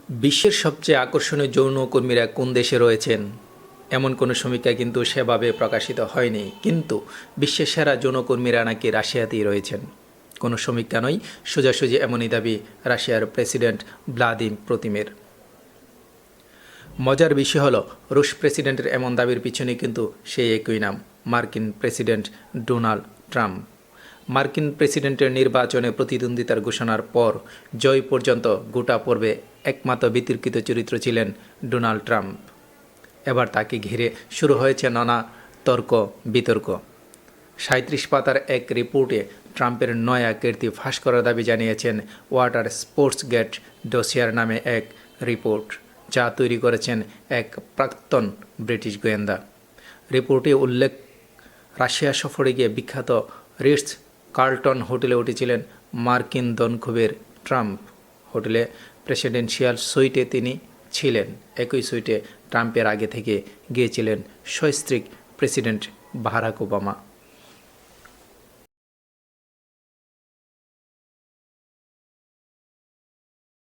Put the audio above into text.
বিশ্বের সবচেয়ে আকর্ষণীয় যৌনকর্মীরা কোন দেশে রয়েছেন, এমন কোনো সমীক্ষা কিন্তু সেভাবে প্রকাশিত হয়নি। কিন্তু বিশ্বের সেরা যৌনকর্মীরা নাকি রাশিয়াতেই রয়েছেন। কোনো সমীক্ষা নয়, সোজাসুজি এমনই দাবি রাশিয়ার প্রেসিডেন্ট ভ্লাদিমির পুতিনের। মজার বিষয় হলো, রুশ প্রেসিডেন্টের এমন দাবির পিছনে কিন্তু সেই একই নাম, মার্কিন প্রেসিডেন্ট ডোনাল্ড ট্রাম্প। মার্কিন প্রেসিডেন্টের নির্বাচনে প্রতিদ্বন্দ্বিতার ঘোষণার পর জয় পর্যন্ত গোটা পর্বে একমাত্র বিতর্কিত চরিত্র ছিলেন ডোনাল্ড ট্রাম্প। এবার তাকে ঘিরে শুরু হয়েছে নানা তর্ক বিতর্ক। ৩৭ পাতার এক রিপোর্টে ট্রাম্পের নয়া কীর্তি ফাঁস করার দাবি জানিয়েছেন ওয়াটার স্পোর্টস গেট ডোসিয়ার নামে এক রিপোর্ট, যা তৈরি করেছেন এক প্রাক্তন ব্রিটিশ গোয়েন্দা। রিপোর্টে উল্লেখ, রাশিয়া সফরে গিয়ে বিখ্যাত রিটস কার্লটন হোটেলে উঠেছিলেন মার্কিন দনখুবের ট্রাম্প। হোটেলে প্রেসিডেন্সিয়াল সুইটে তিনি ছিলেন। একই সুইটে ট্রাম্পের আগে থেকে গিয়েছিলেন সস্ত্রীক প্রেসিডেন্ট বারাক ওবামা।